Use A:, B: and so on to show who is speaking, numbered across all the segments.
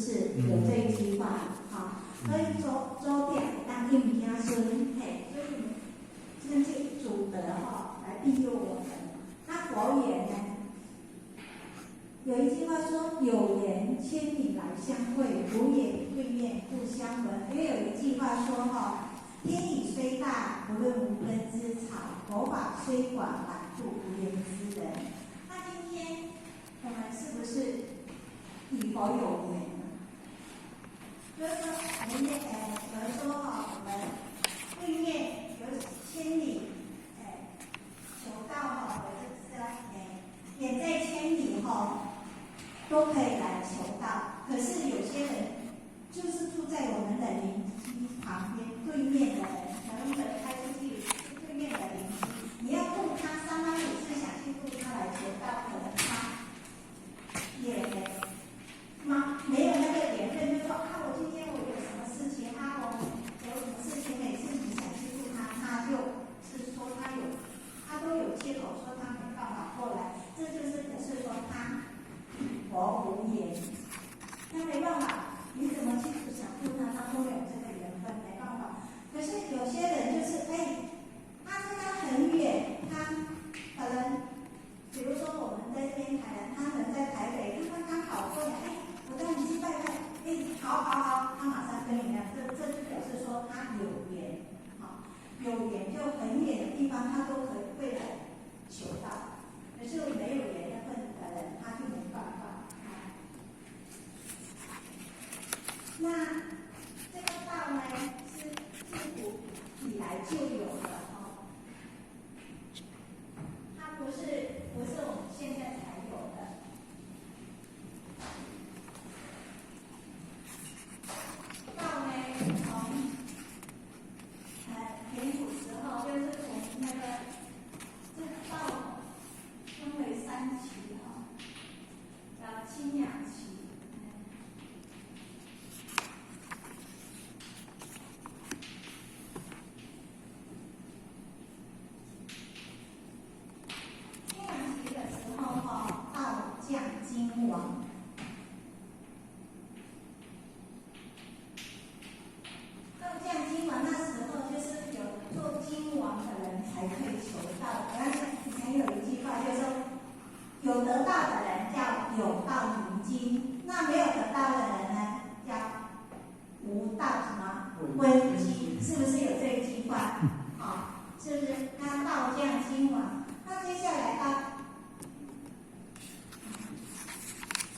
A: 是有这一句话？好，所以周点当听物件孙，嘿，所以真正主德哈来庇佑我们。那佛言呢？有一句话说：“有缘千里来相会，无缘对面不相闻。”也有一句话说：“哈，天理虽大，不论无根之草；佛法虽广，满度无缘之人。”那今天我们是不是与佛有缘呢？就是说，有人说哈，我们对面有千里，求道哈，远在千里哈。都可以来求道，可是有些人就是住在我们的邻居旁边，对面的人，可能开出去是对面的邻居，你要渡他3万里是想去渡他来求道，可能他也没有那个缘分，就说啊，我今天我有什么事情啊，我有什么事情，每次你想去渡他，他就是说他都有借口说他没办法过来，这就是表示说他。佛无言，那没办法，你怎么去想度他，他都有这个缘分，没办法。可是有些人就是，他跟他很远，他可能，比如说我们在这边台南，他们在台北，他刚好过来，我带你去拜拜，好，他马上跟你聊，这就表示说他有缘，好，有缘就很远的地方，他都可以会来求道。可是没有缘分的人，他就没办法。那这个道呢，是自古以来就有的哦，它不是我们现在才有的。道呢，从远古时候，就是从那个这个道分为3期哈，叫清凉期。有得到的人叫有道明经，那没有得到的人呢，叫无道什么温经，是不是有这一句话？好，是不是？那道降经王，那接下来到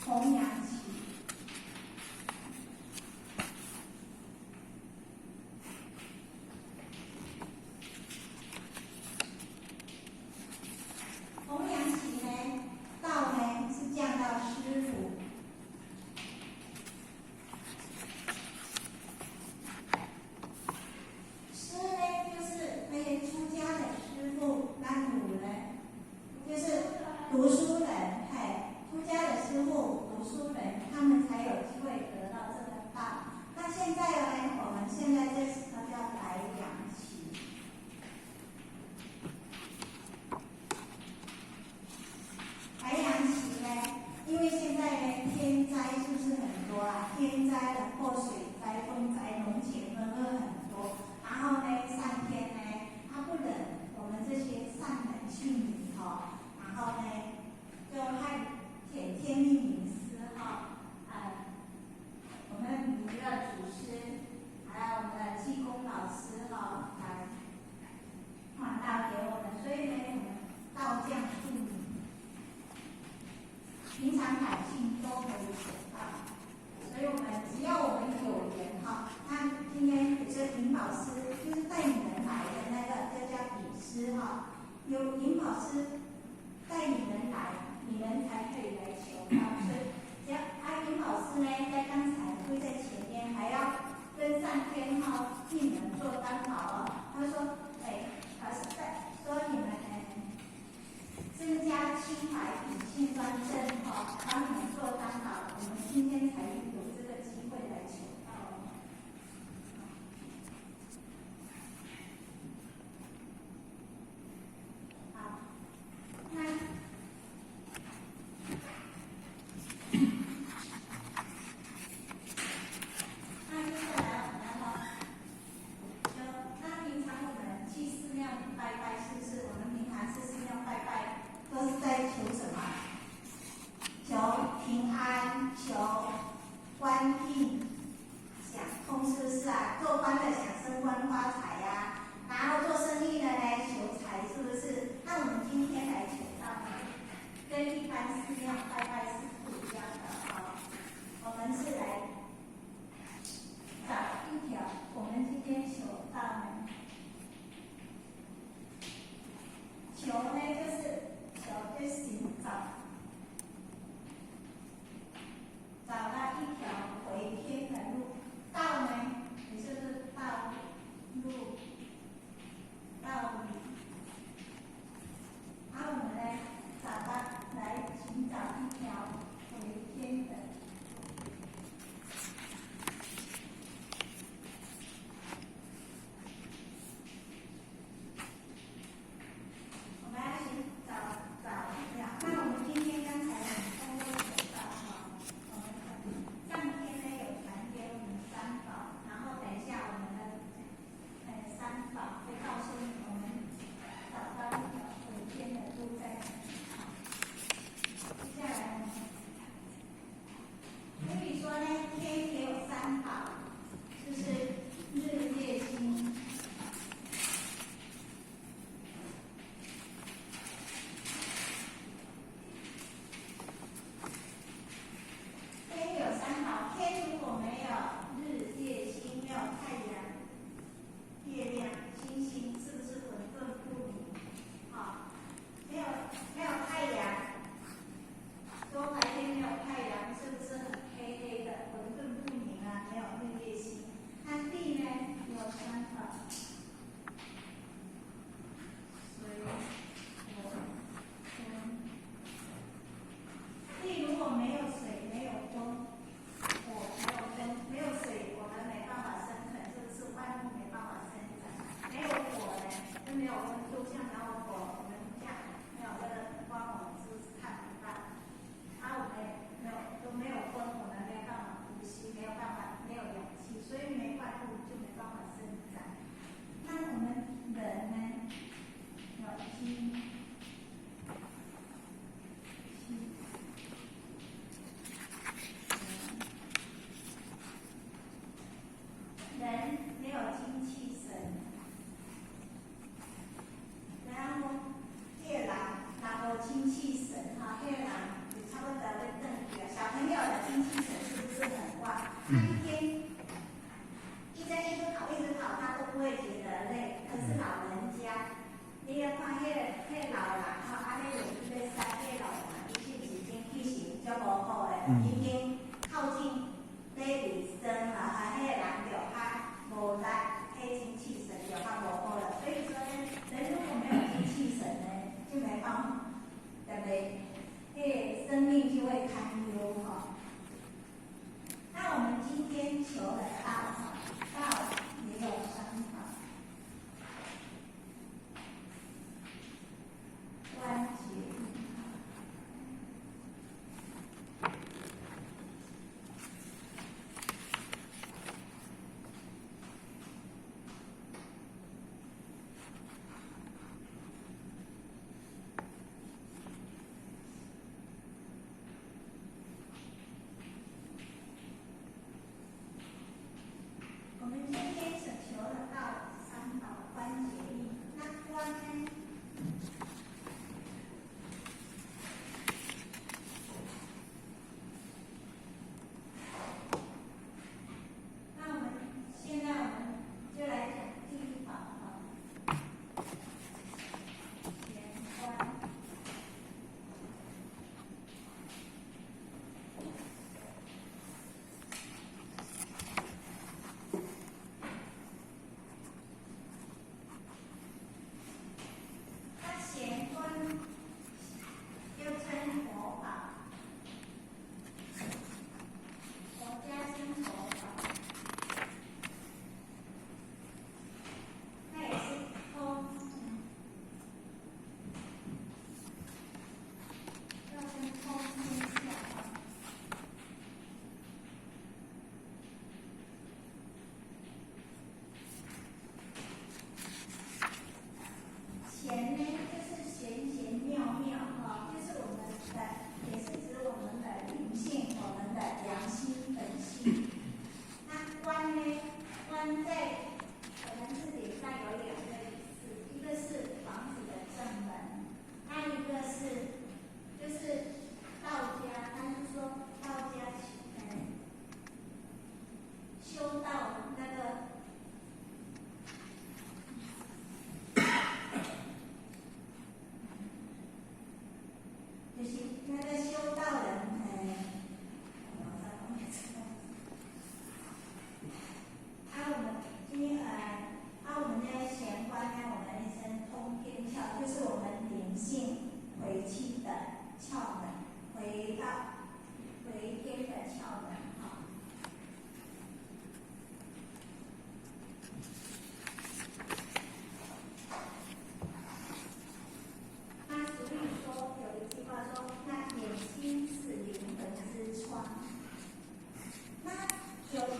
A: 弘扬期。弘扬期呢？道呢是降到师傅，师呢就是那些出家的师傅，那鲁人就是读书人，出家的师傅、读书人，他们才有机会得到这个道。那现在呢，我们现在这时候叫白羊期。白羊期呢，因为现在呢天灾是不是很多啊？天灾的破水灾、风灾、农田纷纷很多，然后呢上天呢他不忍我们这些善人去理然后呢就害天命名师我们弥勒祖师，还有我们的济公老师来传道给我们，所以呢我们道降助理。平常百姓都可以求道，所以我们只要我们有缘那今天有些引导师就是带你们来的那个，就叫引师有引导师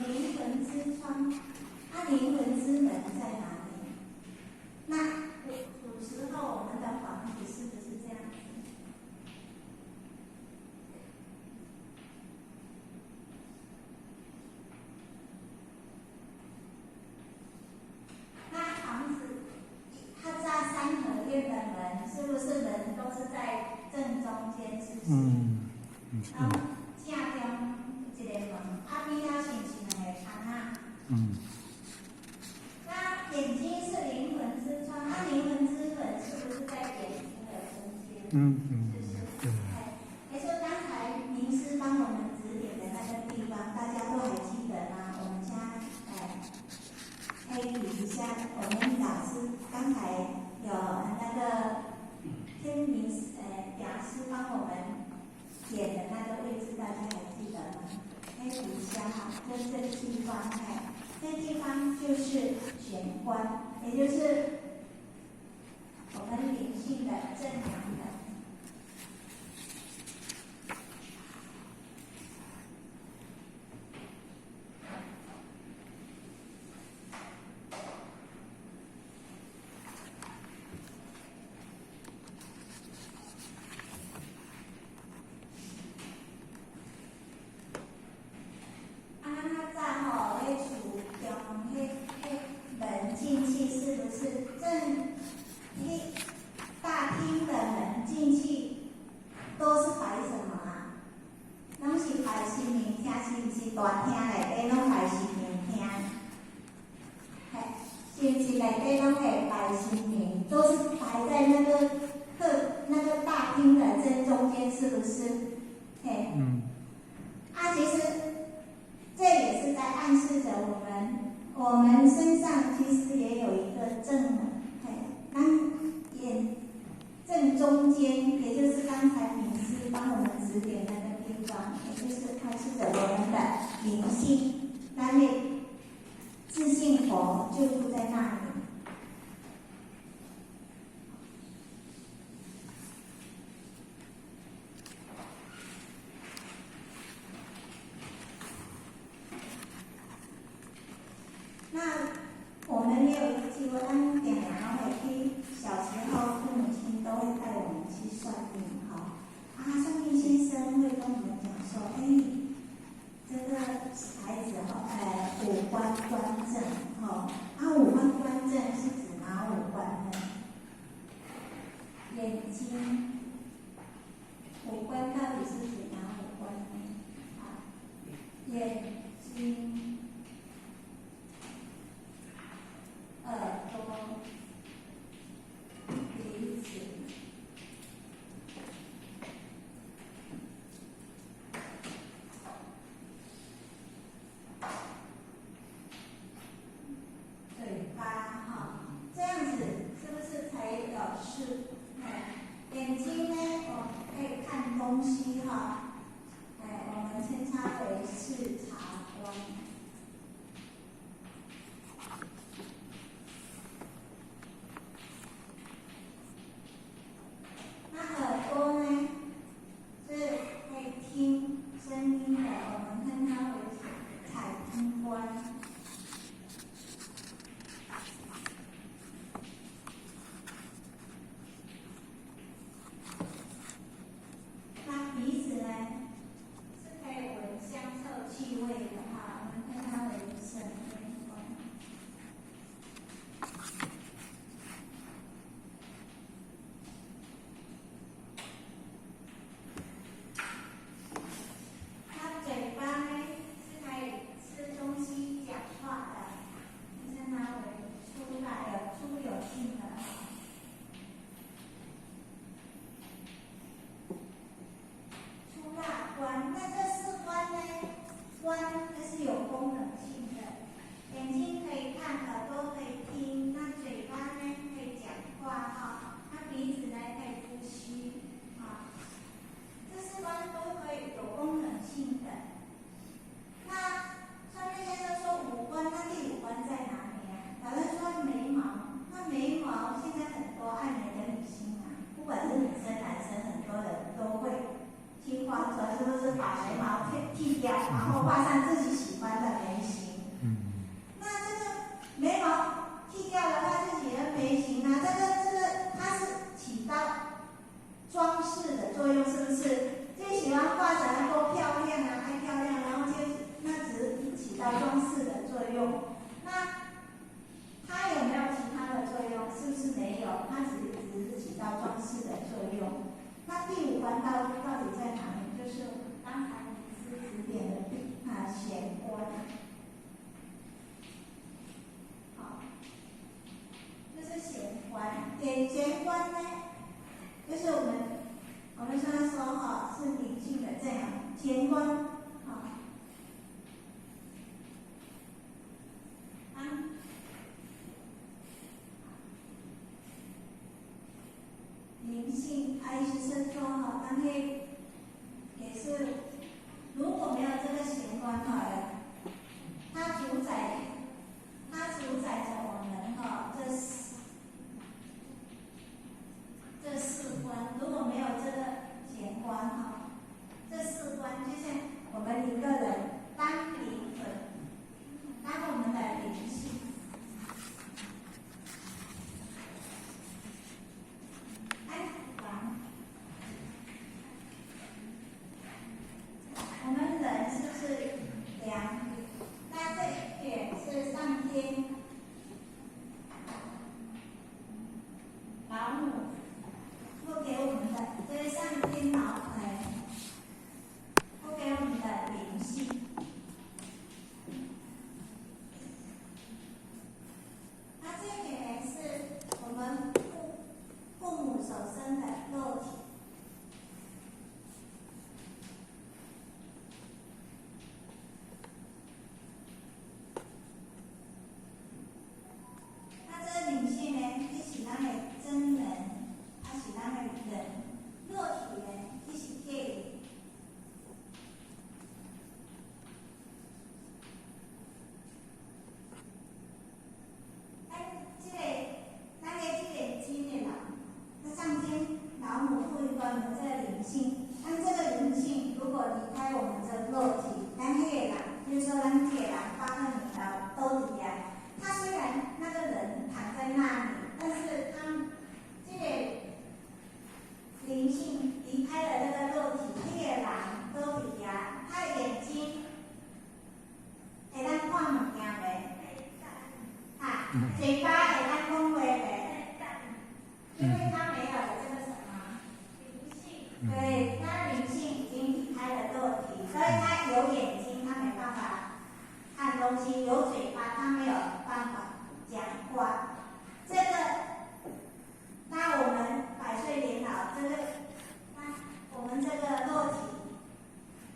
A: 灵魂之窗，灵魂之门在哪里？那古时候我们的房子是不是这样子？那房子它在三合院的门，是不是门都是在正中间？是不是？然后正中一个门，边仔是不是两个窗啊？那眼睛是灵魂之窗，灵魂之门是不是在眼睛的中间？是不是？对。说刚才明师帮我们指点的那个地方，大家都还记得吗？我们家可以比一下，我们老师刚才有那个天明讲师帮我们点的那个位置，大家还记得吗？可以比一下哈，就这个地方，这地方就是玄关，也就是我们灵性的正阳门。其实这也是在暗示着我们身上其实也有一个正门，眼正中间，也就是刚才敏师帮我们指点那个地方，也就是暗示着我们的灵性，那位自信佛就住在那里。那我们也有一个机会，当点燃回去，小时候父母亲都会带我们去算命，算命先生会跟我们讲说，这个孩子五官端正，五官端正是指哪五官呢？眼睛，五官到底是指哪五官呢？眼睛。耳朵、鼻子、嘴巴，这样子是不是才有视？眼睛呢，可以看东西，我们称它为视察官。然后画上自己喜欢的眉形。那这个眉毛剃掉了，画自己的眉形啊，这个它是起到装饰的作用，是不是？最喜欢画起来多漂亮啊，太漂亮，然后那只是起到装饰的作用。那它有没有其他的作用？是不是没有？它只是起到装饰的作用。那第五关到底在哪里？就是刚才你指点的弦关。好，这是弦关。点弦关呢，就是我们刚刚说哈，是理性的这样弦关，好。灵性，意思是说哈，它会也是，如果没有这个弦关哈，它主宰着我们哈这四关，如果没有这个弦关哈，这四关就像我们一个人当灵魂，当我们的灵性。我们人是不是两？那这一点是上天老母不给我们的，这是上天不给我们的灵性。那这一点是我们父母所生的肉体。嘴巴也按恭维呗，因为他没有这个什么灵性，对，他灵性已经离开了肉体，所以他有眼睛，他没办法看东西；有嘴巴，他没有办法讲话。这个，那我们百岁年老，我们这个肉体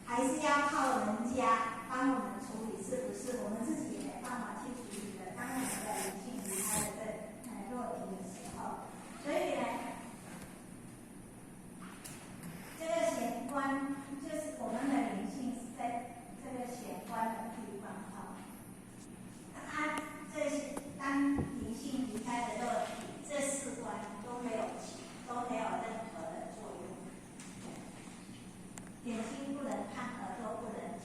A: 还是要靠人家帮我们处理，是不是？我们自己也没办法去处理的。当我们的灵性离开了这肉体的时候，所以呢，这个弦关就是我们的灵性是在这个弦关的地方哈。它当灵性离开了肉体，这四关都没有任何的作用。眼睛不能看，耳朵不能听。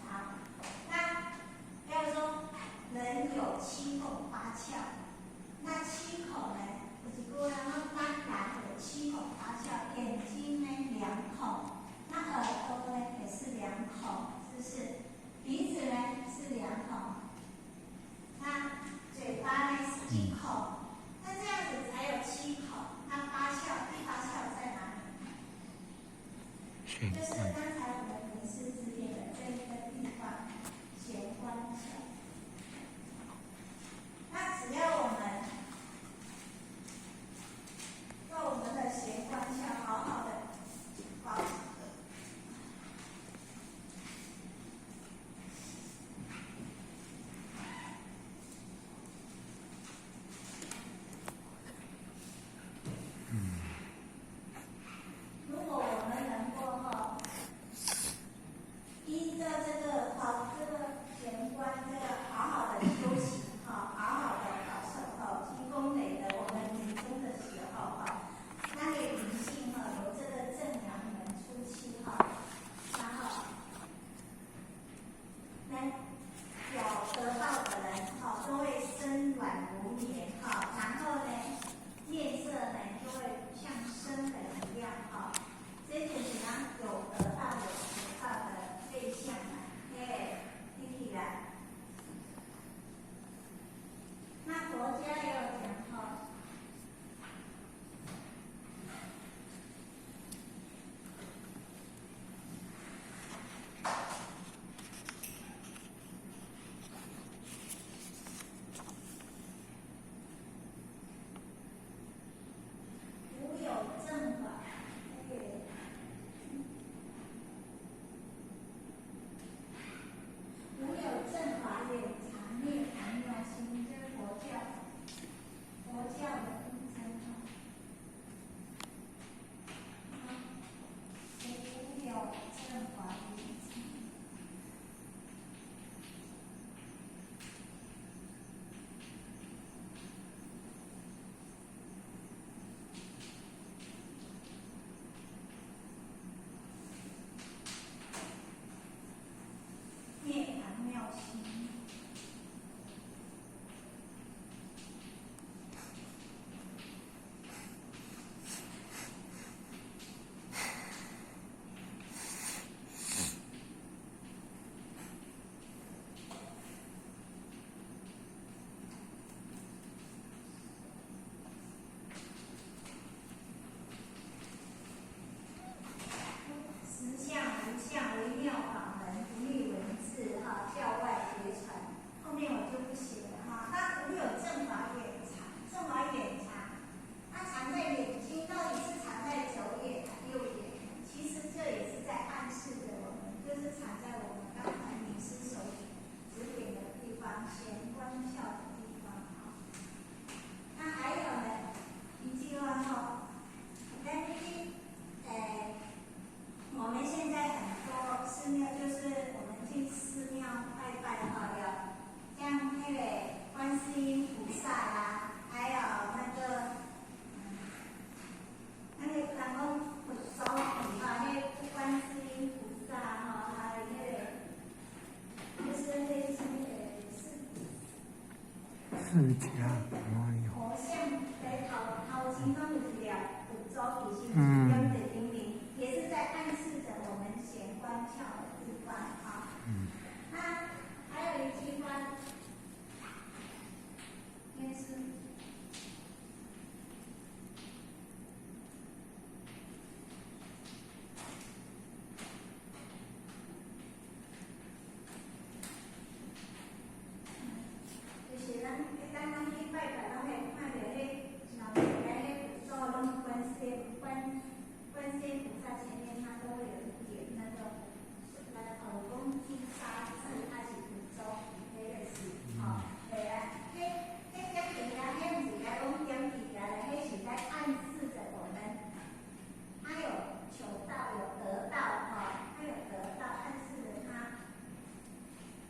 A: 好，那要说人有七孔八窍，那七孔呢，就是说当然有七孔八窍，眼睛呢两孔，那耳朵呢也是两孔，是不是？鼻子呢是两孔，那嘴巴呢是一孔，那这样子才有七孔。那八窍，第八窍在哪里？就是刚才我们名师指点的这一个地方，弦关窍。那只要我们让我们的弦关窍好好的保持。如果我们能够依着这个弦关好好的修行好好的保守积功累德，我们临终的时候那个灵性由这个正阳门出气然后心。实相无相为妙法门，不立文字哈，教外绝传。后面我就不写了哈。它不有正法眼藏，正法眼藏，它藏在眼睛，到底是藏在左眼还是右眼？其实这也是在暗示着我们，就是藏在我们刚才你师手指点的地方，贤观窍的地方哈。那还有呢，一句话哈，我们现在很多寺庙，就是我们去寺庙拜拜哈，有像那个观世音菩萨啦，还有那个人讲佛手比哈，那个观世音菩萨哈，还有就是那个
B: 释迦摩尼
A: 佛像在头前方有一条佛手比心标的灵灵，也是在暗示着我们贤观窍的地方哈。那还有一句话，也是。就是咱去拜拜，咱会看到老人家佛祖拢观世音菩萨前面，他都会有一点那个耳公朱砂痣，还是佛祖那个是吼，对啊，迄点题啊，迄毋是在讲点题啊，迄是在暗示着我们，他有求道，有得到哈，他有得到，暗示着他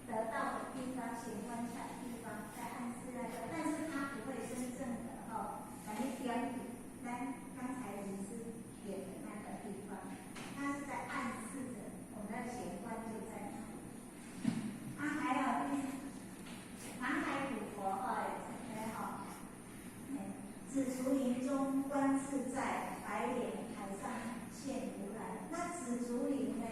A: 得到的地方，贤观窍的地方，在暗示那个，但是他不会真正的来去点题。刚才你是点的那个地方，它是在暗示着我们的贤观就在那里。还有南海古佛也好，紫竹林中观自在，白莲台上现如来。那紫竹林呢？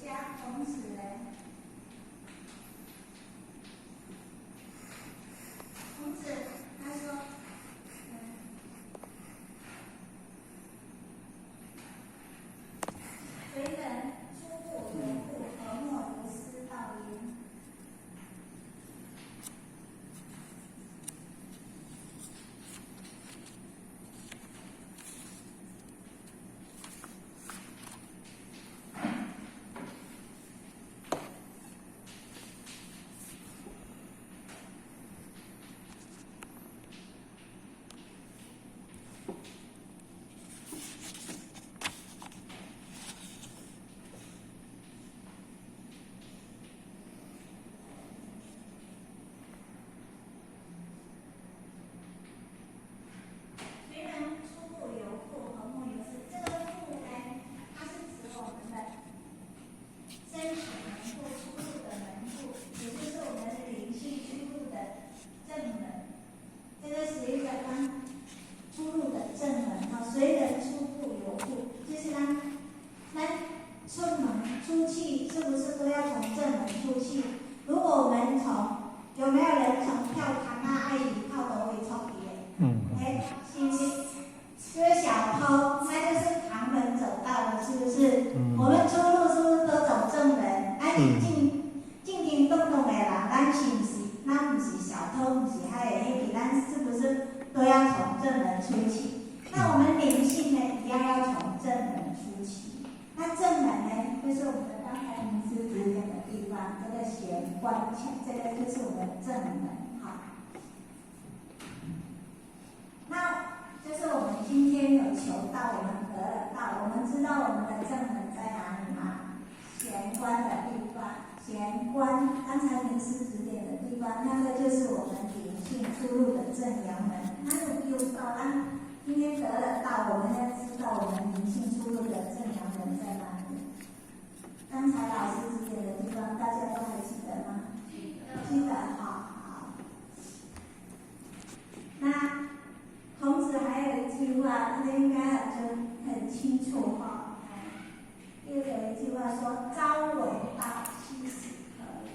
A: 家孔子呢，孔子他说，为人初步有故，何莫如斯道焉？虽然初步有故，何莫如斯？这个故呢，它是指我们的身体门户出入的门户，也就是我们的灵性出入的正门。这个是一个当出入的正门啊，随人出步有故，就是当出门出去，是不是都要从正门出去？如果我们有没有人从跳堂啊、爱里跳都会出去的？是不是？就是小偷，那就是旁门走道了，是不是？我们出入是不是都走正门？进动的人，咱是不是？咱不是小偷，不是咱是不是都要从正门出去？那我们灵性呢，一样要从正门出去。那正门呢，就是我们刚才名师指点的地方，这个玄关墙，这个就是我们正门，好。那就是我们今天有求道，我们得了道，我们知道我们的正门在哪里吗？玄关的地方，玄关，刚才名师指点的地方，那个就是我们灵性出入的正阳门。那有道，今天得了道，我们要知道我们灵性出入的正阳门在哪里。刚才老师指点的地方，大家都还记得吗？记得，好。那孔子还有一句话，这个应该就很清楚哈。又有一句话说：“朝为道，夕死可矣。”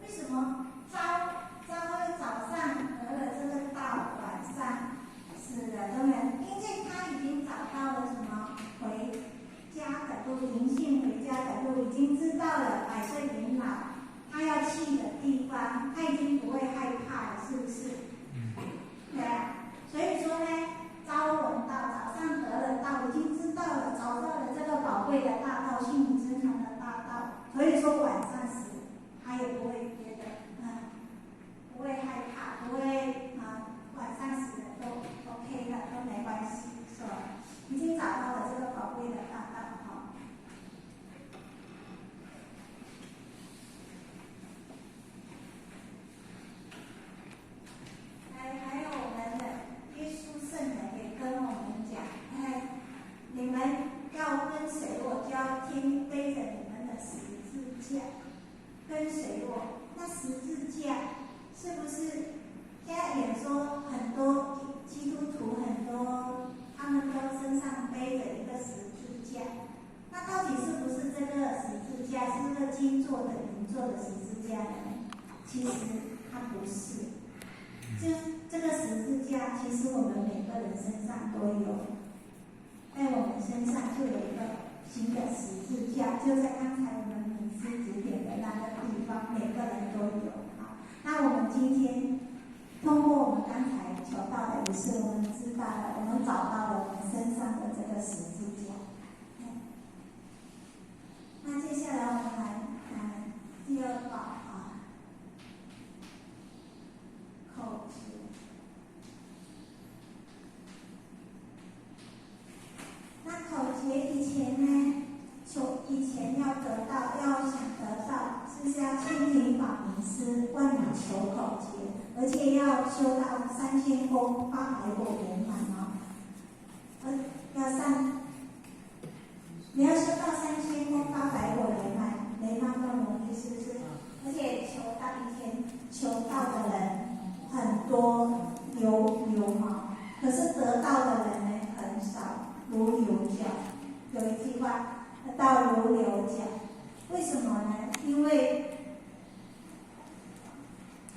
A: 为什么早上得了这个道，晚上死了？当然，因为他已经找到了什么回家的路，灵性回家的路，已经知道了百岁年老他要去的地方，他已经不会害怕了，是不是？对啊，所以说呢，朝闻道，早上得了道，已经知道了，找到了这个宝贵的大道，性命真常的大道，所以说晚上死他也不会觉得，不会害怕，不会晚上死了都 OK 的，都没关系，是吧？已经找到了这个宝贵的大道哈。还有我们的耶稣圣人也跟我们讲，你们要跟随我，就要背着你们的十字架，跟随我。那十字架是不是？现在也说很多基督徒很多，他们都身上背着一个十字架。那到底是不是这个十字架是这个金做的、银做的十字架呢？其实它不是。这个十字架，其实我们每个人身上都有，在我们身上就有一个新的十字架，就在刚才我们名师指点的那个地方，每个人都有。那我们今天通过我们刚才求道的仪式，我们知道了，我们找到了我们身上的这个十字架。那接下来我们来看第二宝口诀。那口诀以前呢，以前要得到，要想得到，是不是要千听法名师，万语求口诀？要修到3000功800果圆满哦，你要修到3000功800果圆满，没那么容易，是不是？而且以前求道的人很多，流氓，可是得道的人呢很少，如流角。有一句话，道如流角，为什么呢？因为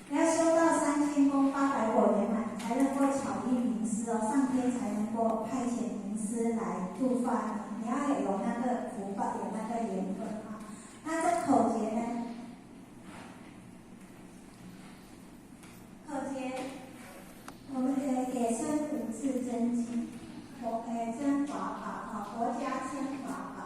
A: 你要修到3000功800果圆满，才能够巧遇名师哦，上天才能够派遣名师来度化你，你要有那个福报，有那个缘分啊。那这口诀呢？口诀，我们也称五字真经，真法宝啊，佛家称法宝。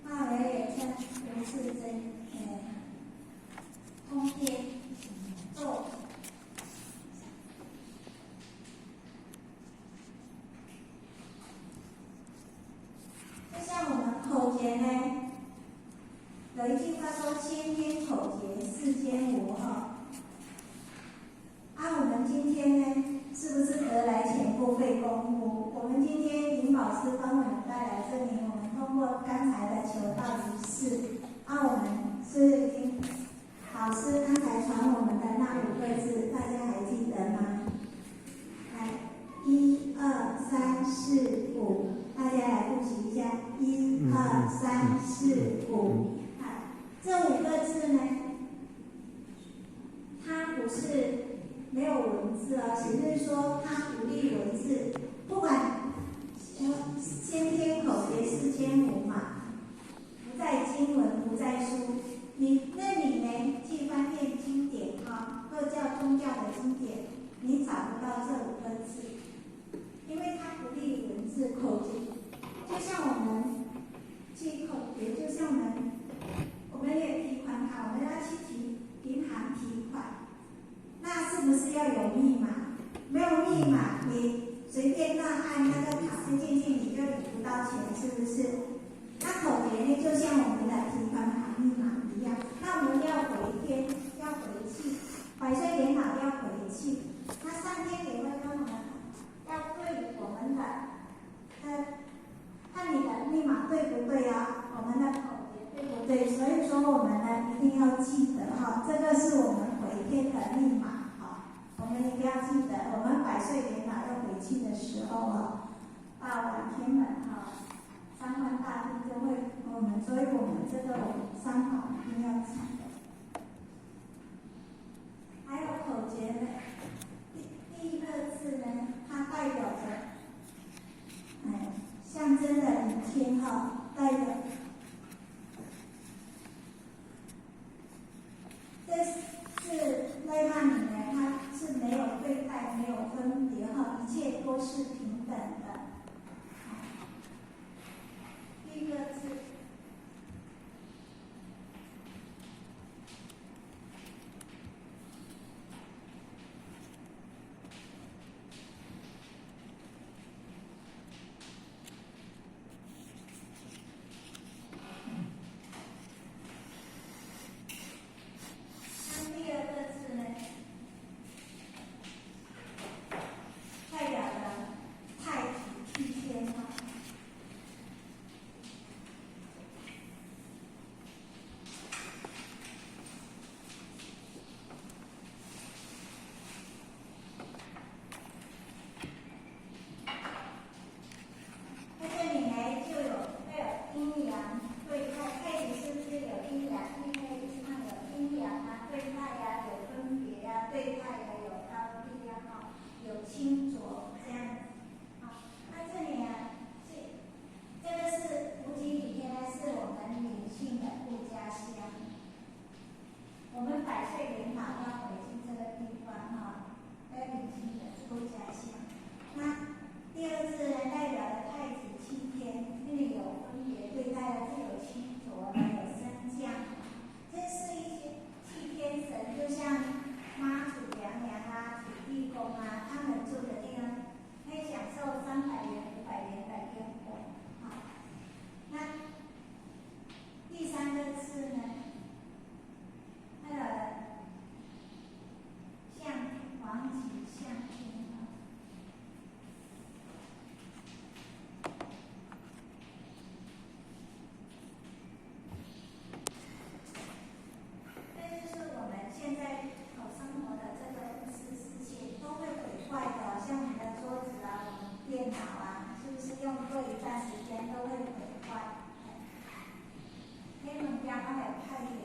A: 那我也称五字真，通天咒。就像我们口诀呢，有一句话说千篇口诀世间无哈。我们今天呢，是不是得来全不费功夫？我们今天林老师帮我们带来这里，我们通过刚才的求道仪式，我们是已经老师刚才传我们的那5个字，大家还记得吗？来，1、2、3、4、5，大家来复习一下，1、2、3、4、5。这5个字呢，它不是没有文字哦，只是说它不立文字，不管先天口诀世间无嘛，不在经文，不在书，你那里呢，去翻遍经典各教宗教的经典，你找不到这5个字，因为它不立文字口诀，就像我们记口诀，就像我们也提款卡，我们要去银行提款。那是不是要有密码？没有密码，你随便按那个卡就进去，你就领不到钱，是不是？那口诀呢，就像我们的提款卡密码一样。那我们要回天，要回去，百岁元老要回去。那上天也会跟我们要对我们的，看你的密码对不对啊？我们的口诀对不对？所以说我们呢一定要记得这个是我们回天的密码。我们一定要记得，我们百岁元老要回去的时候到晚天门三官大帝就会我们，所以我们这个3法一定要记得。还有口诀呢，第1个字呢，它代表着，象征的明天代表。这是在那里呢，它是没有对待，没有分别一切都是平等的。第1个字，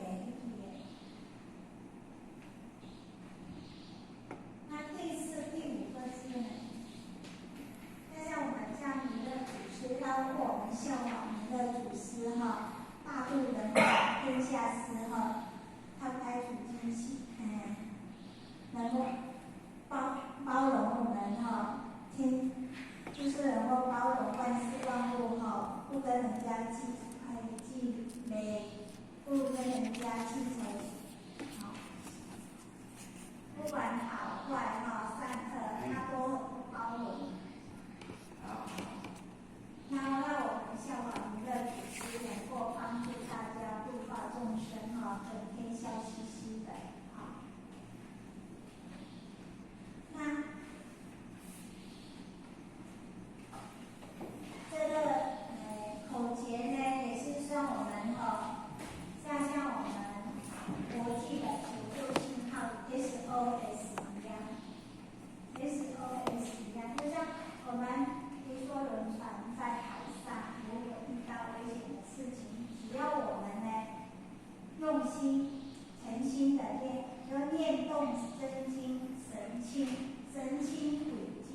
A: 连一连。那第四、第五个字呢？那像我们家弥勒祖师，包括我们效法弥勒祖师哈，大度人法，天下师哈，他开土精气，能够包容我们哈，就是能够包容万事万物哈，不跟人家计美，不跟人家计较，好，不管好坏哈，善恶，他都很包容。然后让我们效法弥勒祖师，能够帮助大家度化众生哈，整天笑嘻嘻的啊。那这个口诀呢，也是像我们像我们国际的求救信号 SOS 一样，SOS 一样，就像我们比如说轮船在海上，如果遇到危险的事情，只要我们呢用心、诚心的念动真经、神清古经。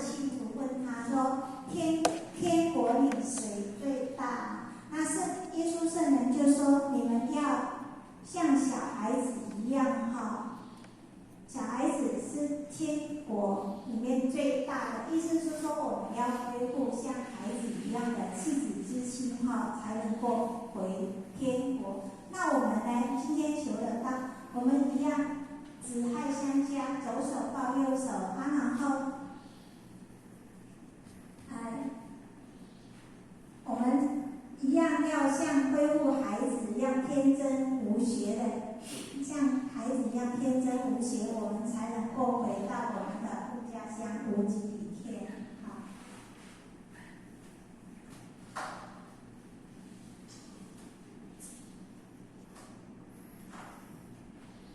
A: 信徒问他说：“天国里谁最大？”那耶稣圣人就说：“你们要像小孩子一样哈，小孩子是天国里面最大的。意思是说，我们要恢复像孩子一样的赤子之心哈，才能够回天国。那我们呢？今天求得到，我们一样。”子亥相加，左手抱右手，然后，我们一样要像恢复孩子一样天真无邪的，像孩子一样天真无邪，我们才能够回到我们的故家乡无极。